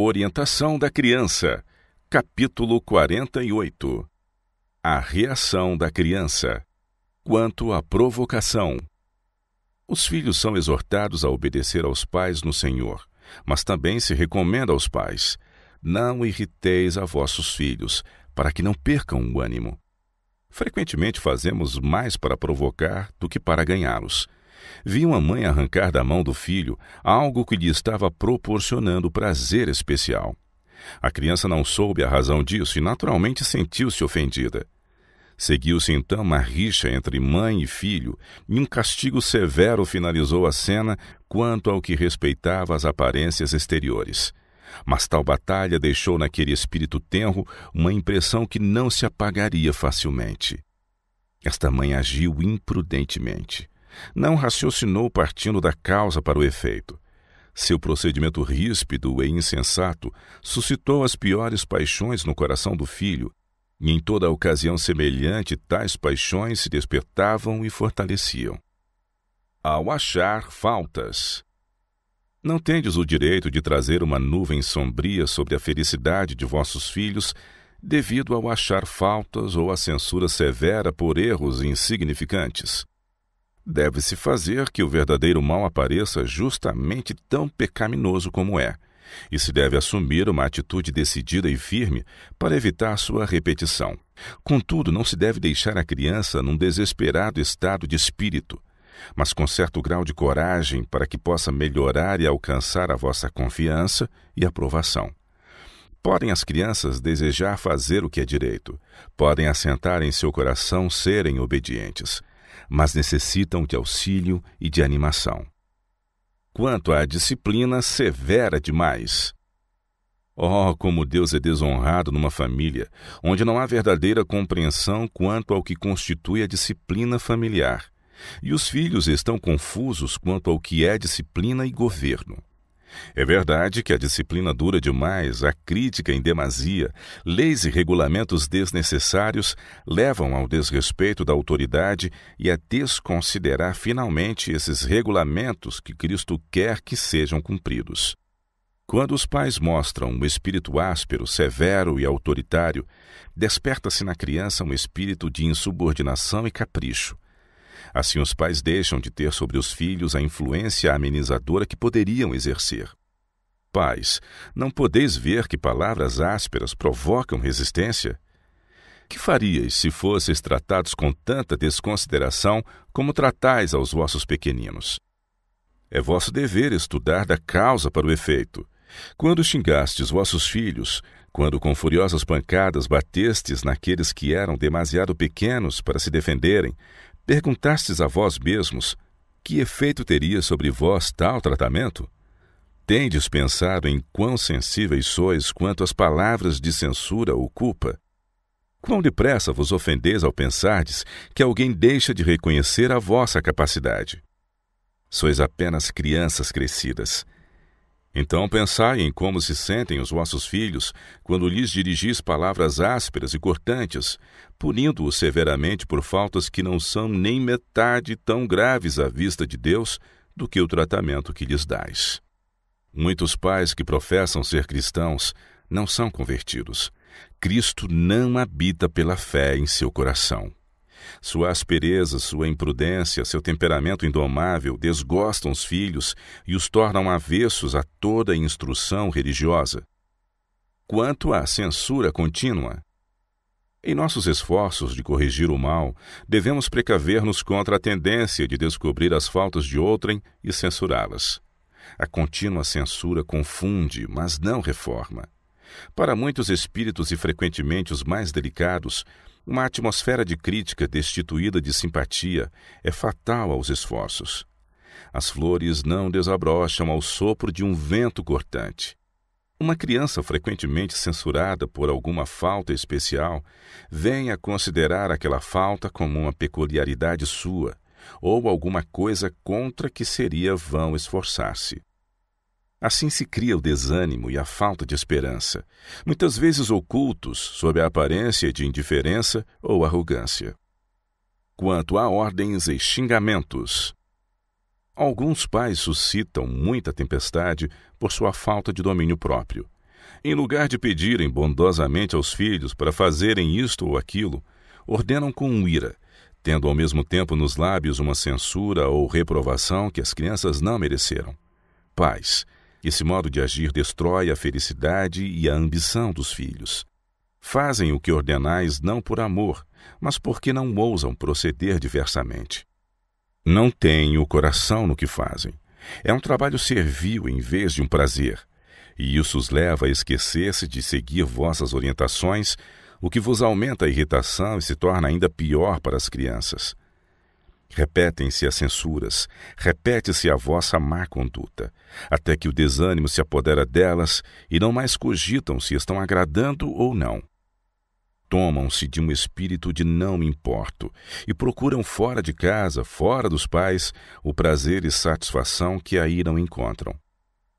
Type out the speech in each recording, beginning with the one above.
Orientação da criança. Capítulo 48. A reação da criança. Quanto à provocação. Os filhos são exortados a obedecer aos pais no Senhor, mas também se recomenda aos pais: não irriteis a vossos filhos, para que não percam o ânimo. Frequentemente fazemos mais para provocar do que para ganhá-los. Vi uma mãe arrancar da mão do filho algo que lhe estava proporcionando prazer especial. A criança não soube a razão disso e naturalmente sentiu-se ofendida. Seguiu-se então uma rixa entre mãe e filho, e um castigo severo finalizou a cena quanto ao que respeitava as aparências exteriores. Mas tal batalha deixou naquele espírito tenro uma impressão que não se apagaria facilmente. Esta mãe agiu imprudentemente. Não raciocinou partindo da causa para o efeito. Seu procedimento ríspido e insensato suscitou as piores paixões no coração do filho, e em toda ocasião semelhante tais paixões se despertavam e fortaleciam. Ao achar faltas. Não tendes o direito de trazer uma nuvem sombria sobre a felicidade de vossos filhos, devido ao achar faltas ou à censura severa por erros insignificantes. Deve-se fazer que o verdadeiro mal apareça justamente tão pecaminoso como é, e se deve assumir uma atitude decidida e firme para evitar sua repetição. Contudo, não se deve deixar a criança num desesperado estado de espírito, mas com certo grau de coragem para que possa melhorar e alcançar a vossa confiança e aprovação. Podem as crianças desejar fazer o que é direito, podem assentar em seu coração serem obedientes, mas necessitam de auxílio e de animação. Quanto à disciplina severa demais. Oh, como Deus é desonrado numa família onde não há verdadeira compreensão quanto ao que constitui a disciplina familiar, e os filhos estão confusos quanto ao que é disciplina e governo. É verdade que a disciplina dura demais, a crítica em demasia, leis e regulamentos desnecessários levam ao desrespeito da autoridade e a desconsiderar finalmente esses regulamentos que Cristo quer que sejam cumpridos. Quando os pais mostram um espírito áspero, severo e autoritário, desperta-se na criança um espírito de insubordinação e capricho. Assim, os pais deixam de ter sobre os filhos a influência amenizadora que poderiam exercer. Pais, não podeis ver que palavras ásperas provocam resistência? Que faríeis se fosseis tratados com tanta desconsideração como tratais aos vossos pequeninos? É vosso dever estudar da causa para o efeito. Quando xingastes vossos filhos, quando com furiosas pancadas batestes naqueles que eram demasiado pequenos para se defenderem, perguntastes a vós mesmos: que efeito teria sobre vós tal tratamento? Tendes pensado em quão sensíveis sois quanto às palavras de censura ou culpa? Quão depressa vos ofendeis ao pensardes que alguém deixa de reconhecer a vossa capacidade? Sois apenas crianças crescidas. Então pensai em como se sentem os vossos filhos quando lhes dirigis palavras ásperas e cortantes, punindo-os severamente por faltas que não são nem metade tão graves à vista de Deus do que o tratamento que lhes dais. Muitos pais que professam ser cristãos não são convertidos. Cristo não habita pela fé em seu coração. Sua aspereza, sua imprudência, seu temperamento indomável desgostam os filhos e os tornam avessos a toda a instrução religiosa. Quanto à censura contínua. Em nossos esforços de corrigir o mal, devemos precaver-nos contra a tendência de descobrir as faltas de outrem e censurá-las. A contínua censura confunde, mas não reforma. Para muitos espíritos e frequentemente os mais delicados, uma atmosfera de crítica destituída de simpatia é fatal aos esforços. As flores não desabrocham ao sopro de um vento cortante. Uma criança frequentemente censurada por alguma falta especial vem a considerar aquela falta como uma peculiaridade sua, ou alguma coisa contra que seria vão esforçar-se. Assim se cria o desânimo e a falta de esperança, muitas vezes ocultos sob a aparência de indiferença ou arrogância. Quanto a ordens e xingamentos. Alguns pais suscitam muita tempestade por sua falta de domínio próprio, Em lugar de pedirem bondosamente aos filhos para fazerem isto ou aquilo, ordenam com ira, tendo ao mesmo tempo nos lábios uma censura ou reprovação que as crianças não mereceram. Pais, esse modo de agir destrói a felicidade e a ambição dos filhos. Fazem o que ordenais não por amor, mas porque não ousam proceder diversamente. Não têm o coração no que fazem. É um trabalho servil em vez de um prazer, e isso os leva a esquecer-se de seguir vossas orientações, o que vos aumenta a irritação e se torna ainda pior para as crianças. Repetem-se as censuras, repete-se a vossa má conduta, até que o desânimo se apodera delas e não mais cogitam se estão agradando ou não. Tomam-se de um espírito de não me importo e procuram fora de casa, fora dos pais, o prazer e satisfação que aí não encontram.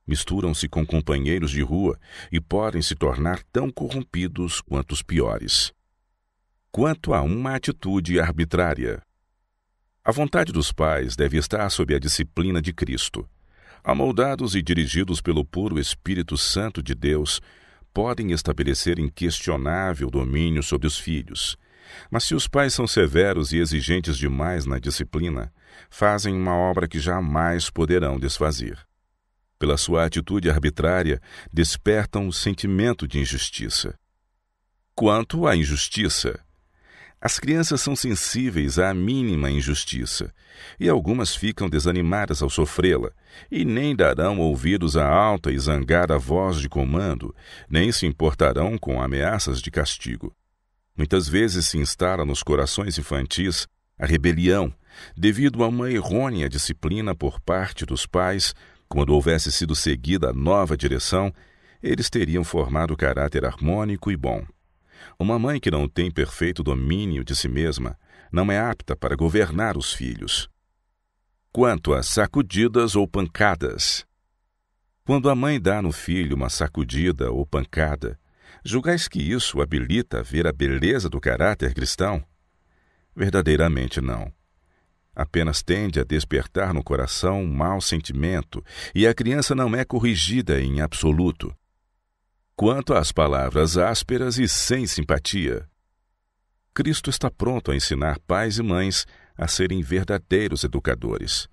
Misturam-se com companheiros de rua e podem se tornar tão corrompidos quanto os piores. Quanto a uma atitude arbitrária. A vontade dos pais deve estar sob a disciplina de Cristo. Amoldados e dirigidos pelo puro Espírito Santo de Deus, podem estabelecer inquestionável domínio sobre os filhos. Mas se os pais são severos e exigentes demais na disciplina, fazem uma obra que jamais poderão desfazer. Pela sua atitude arbitrária, despertam o sentimento de injustiça. Quanto à injustiça, as crianças são sensíveis à mínima injustiça, e algumas ficam desanimadas ao sofrê-la, e nem darão ouvidos à alta e zangada voz de comando, nem se importarão com ameaças de castigo. Muitas vezes se instala nos corações infantis a rebelião, devido a uma errônea disciplina por parte dos pais. Quando houvesse sido seguida a nova direção, eles teriam formado caráter harmônico e bom. Uma mãe que não tem perfeito domínio de si mesma não é apta para governar os filhos. Quanto a sacudidas ou pancadas. Quando a mãe dá no filho uma sacudida ou pancada, julgais que isso habilita a ver a beleza do caráter cristão? Verdadeiramente não. Apenas tende a despertar no coração um mau sentimento e a criança não é corrigida em absoluto. Quanto às palavras ásperas e sem simpatia. Cristo está pronto a ensinar pais e mães a serem verdadeiros educadores.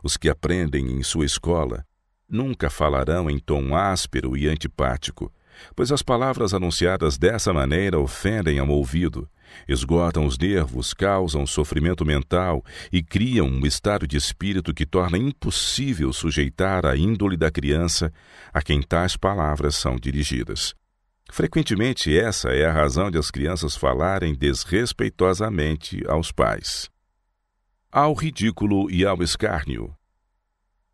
Os que aprendem em sua escola nunca falarão em tom áspero e antipático, pois as palavras anunciadas dessa maneira ofendem ao ouvido, esgotam os nervos, causam sofrimento mental e criam um estado de espírito que torna impossível sujeitar a índole da criança a quem tais palavras são dirigidas. Frequentemente essa é a razão de as crianças falarem desrespeitosamente aos pais. Ao ridículo e ao escárnio.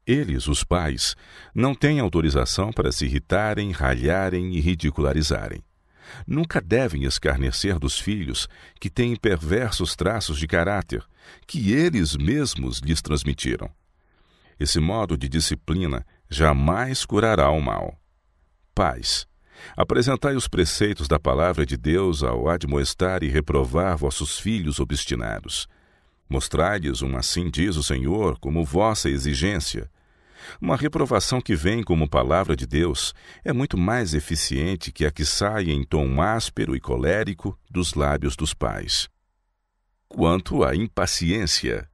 Eles, os pais, não têm autorização para se irritarem, ralharem e ridicularizarem. Nunca devem escarnecer dos filhos que têm perversos traços de caráter, que eles mesmos lhes transmitiram. Esse modo de disciplina jamais curará o mal. Pais, apresentai os preceitos da palavra de Deus ao admoestar e reprovar vossos filhos obstinados. Mostrai-lhes um assim diz o Senhor como vossa exigência. Uma reprovação que vem como palavra de Deus é muito mais eficiente que a que sai em tom áspero e colérico dos lábios dos pais. Quanto à impaciência.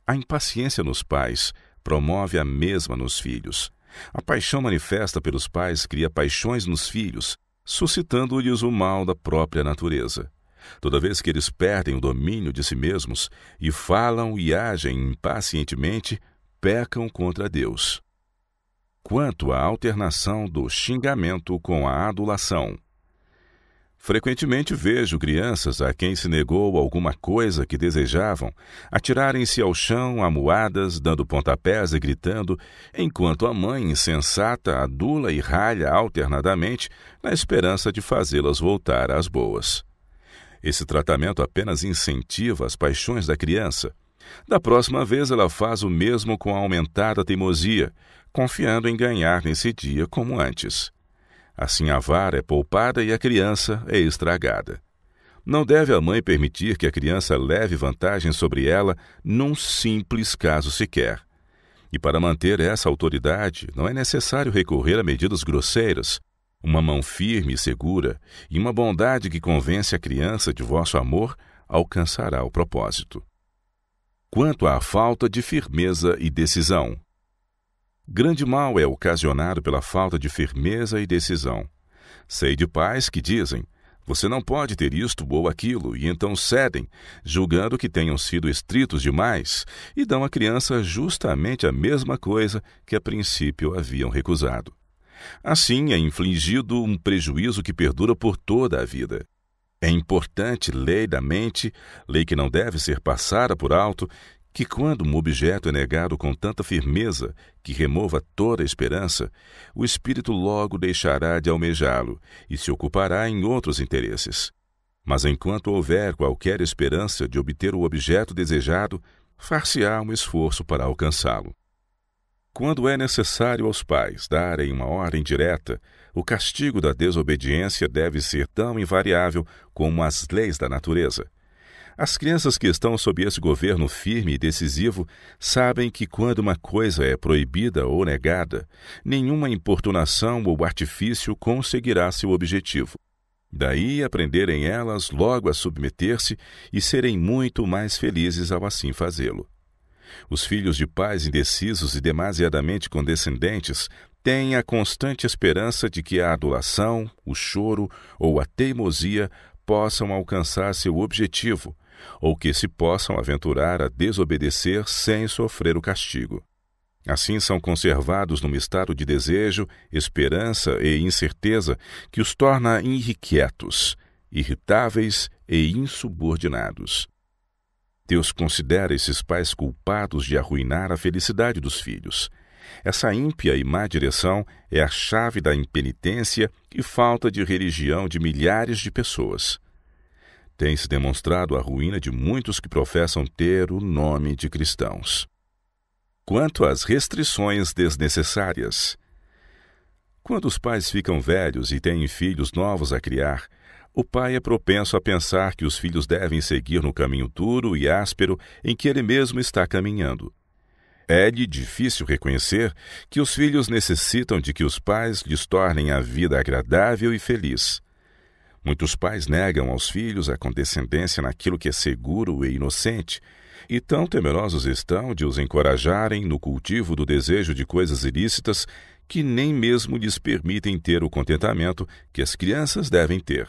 A impaciência nos pais promove a mesma nos filhos. A paixão manifesta pelos pais cria paixões nos filhos, suscitando-lhes o mal da própria natureza. Toda vez que eles perdem o domínio de si mesmos e falam e agem impacientemente, pecam contra Deus. Quanto à alternação do xingamento com a adulação. Frequentemente vejo crianças a quem se negou alguma coisa que desejavam atirarem-se ao chão amuadas, dando pontapés e gritando, enquanto a mãe insensata adula e ralha alternadamente na esperança de fazê-las voltar às boas. Esse tratamento apenas incentiva as paixões da criança. Da próxima vez ela faz o mesmo com a aumentada teimosia, confiando em ganhar nesse dia como antes. Assim a vara é poupada e a criança é estragada. Não deve a mãe permitir que a criança leve vantagem sobre ela num simples caso sequer. E para manter essa autoridade, não é necessário recorrer a medidas grosseiras. Uma mão firme e segura e uma bondade que convence a criança de vosso amor alcançará o propósito. Quanto à falta de firmeza e decisão. Grande mal é ocasionado pela falta de firmeza e decisão. Sei de pais que dizem: você não pode ter isto ou aquilo, e então cedem, julgando que tenham sido estritos demais, e dão à criança justamente a mesma coisa que a princípio haviam recusado. Assim é infligido um prejuízo que perdura por toda a vida. É importante lei da mente, lei que não deve ser passada por alto, que quando um objeto é negado com tanta firmeza que remova toda a esperança, o espírito logo deixará de almejá-lo e se ocupará em outros interesses. Mas enquanto houver qualquer esperança de obter o objeto desejado, far-se-á um esforço para alcançá-lo. Quando é necessário aos pais darem uma ordem direta, o castigo da desobediência deve ser tão invariável como as leis da natureza. As crianças que estão sob esse governo firme e decisivo sabem que quando uma coisa é proibida ou negada, nenhuma importunação ou artifício conseguirá seu objetivo. Daí aprenderem elas logo a submeter-se e serem muito mais felizes ao assim fazê-lo. Os filhos de pais indecisos e demasiadamente condescendentes têm a constante esperança de que a adulação, o choro ou a teimosia possam alcançar seu objetivo, ou que se possam aventurar a desobedecer sem sofrer o castigo. Assim são conservados num estado de desejo, esperança e incerteza que os torna irrequietos, irritáveis e insubordinados. Deus considera esses pais culpados de arruinar a felicidade dos filhos. Essa ímpia e má direção é a chave da impenitência e falta de religião de milhares de pessoas. Tem-se demonstrado a ruína de muitos que professam ter o nome de cristãos. Quanto às restrições desnecessárias. Quando os pais ficam velhos e têm filhos novos a criar, o pai é propenso a pensar que os filhos devem seguir no caminho duro e áspero em que ele mesmo está caminhando. É-lhe difícil reconhecer que os filhos necessitam de que os pais lhes tornem a vida agradável e feliz. Muitos pais negam aos filhos a condescendência naquilo que é seguro e inocente, e tão temerosos estão de os encorajarem no cultivo do desejo de coisas ilícitas que nem mesmo lhes permitem ter o contentamento que as crianças devem ter.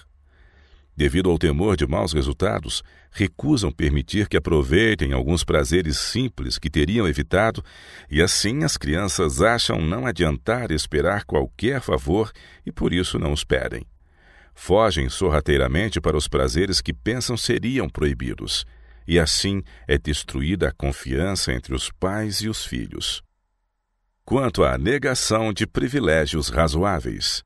Devido ao temor de maus resultados, recusam permitir que aproveitem alguns prazeres simples que teriam evitado, e assim as crianças acham não adiantar esperar qualquer favor e por isso não os pedem. Fogem sorrateiramente para os prazeres que pensam seriam proibidos, e assim é destruída a confiança entre os pais e os filhos. Quanto à negação de privilégios razoáveis.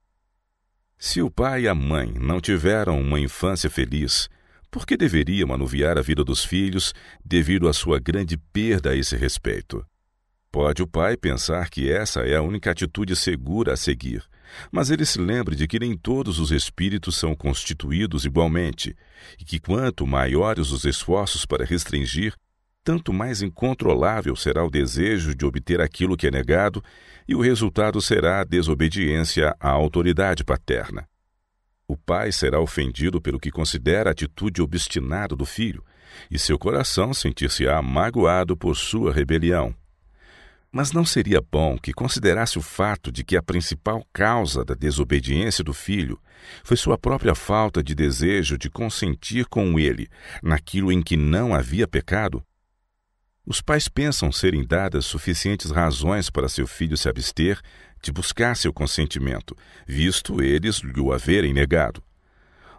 Se o pai e a mãe não tiveram uma infância feliz, por que deveriam anuviar a vida dos filhos devido à sua grande perda a esse respeito? Pode o pai pensar que essa é a única atitude segura a seguir, mas ele se lembre de que nem todos os espíritos são constituídos igualmente, e que quanto maiores os esforços para restringir, tanto mais incontrolável será o desejo de obter aquilo que é negado, e o resultado será a desobediência à autoridade paterna. O pai será ofendido pelo que considera a atitude obstinada do filho, e seu coração sentir-se-á magoado por sua rebelião. Mas não seria bom que considerasse o fato de que a principal causa da desobediência do filho foi sua própria falta de desejo de consentir com ele naquilo em que não havia pecado? Os pais pensam serem dadas suficientes razões para seu filho se abster de buscar seu consentimento, visto eles lhe o haverem negado.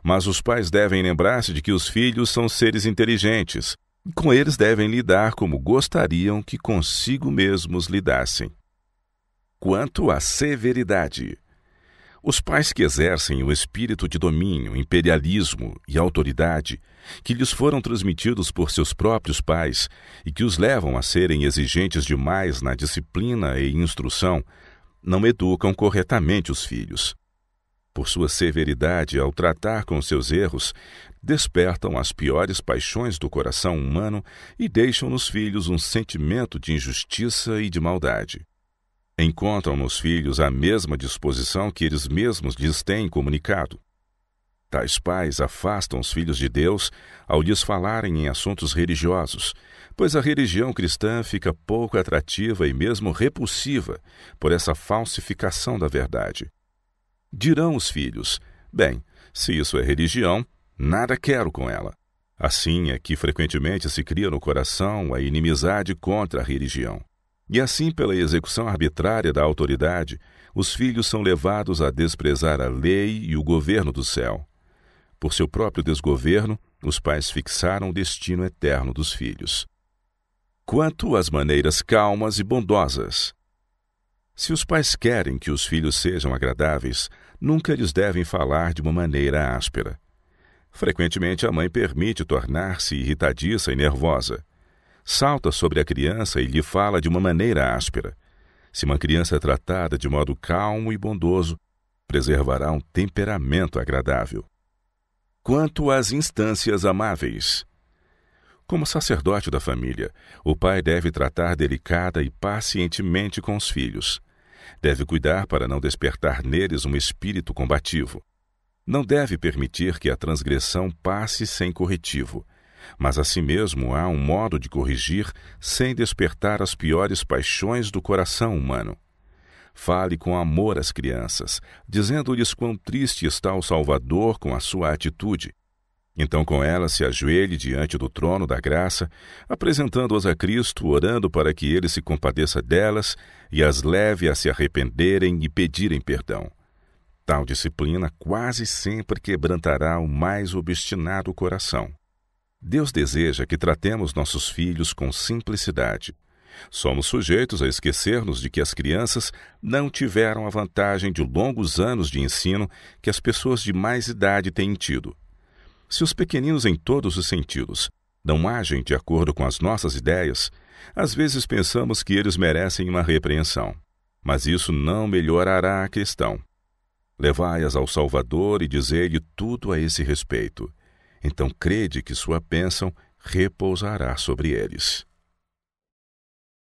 Mas os pais devem lembrar-se de que os filhos são seres inteligentes, e com eles devem lidar como gostariam que consigo mesmos lidassem. Quanto à severidade. Os pais que exercem o espírito de domínio, imperialismo e autoridade, que lhes foram transmitidos por seus próprios pais e que os levam a serem exigentes demais na disciplina e instrução, não educam corretamente os filhos. Por sua severidade ao tratar com seus erros, despertam as piores paixões do coração humano e deixam nos filhos um sentimento de injustiça e de maldade. Encontram nos filhos a mesma disposição que eles mesmos lhes têm comunicado. Tais pais afastam os filhos de Deus ao lhes falarem em assuntos religiosos, pois a religião cristã fica pouco atrativa e mesmo repulsiva por essa falsificação da verdade. Dirão os filhos: bem, se isso é religião, nada quero com ela. Assim é que frequentemente se cria no coração a inimizade contra a religião. E assim, pela execução arbitrária da autoridade, os filhos são levados a desprezar a lei e o governo do céu. Por seu próprio desgoverno, os pais fixaram o destino eterno dos filhos. Quanto às maneiras calmas e bondosas. Se os pais querem que os filhos sejam agradáveis, nunca lhes devem falar de uma maneira áspera. Frequentemente a mãe permite tornar-se irritadiça e nervosa. Salta sobre a criança e lhe fala de uma maneira áspera. Se uma criança é tratada de modo calmo e bondoso, preservará um temperamento agradável. Quanto às instâncias amáveis. Como sacerdote da família, o pai deve tratar delicada e pacientemente com os filhos. Deve cuidar para não despertar neles um espírito combativo. Não deve permitir que a transgressão passe sem corretivo, mas assim mesmo há um modo de corrigir sem despertar as piores paixões do coração humano. Fale com amor às crianças, dizendo-lhes quão triste está o Salvador com a sua atitude. Então com elas se ajoelhe diante do trono da graça, apresentando-as a Cristo, orando para que ele se compadeça delas e as leve a se arrependerem e pedirem perdão. Tal disciplina quase sempre quebrantará o mais obstinado coração. Deus deseja que tratemos nossos filhos com simplicidade. Somos sujeitos a esquecer-nos de que as crianças não tiveram a vantagem de longos anos de ensino que as pessoas de mais idade têm tido. Se os pequeninos em todos os sentidos não agem de acordo com as nossas ideias, às vezes pensamos que eles merecem uma repreensão. Mas isso não melhorará a questão. Levai-as ao Salvador e dizei-lhe tudo a esse respeito. Então crede que sua bênção repousará sobre eles.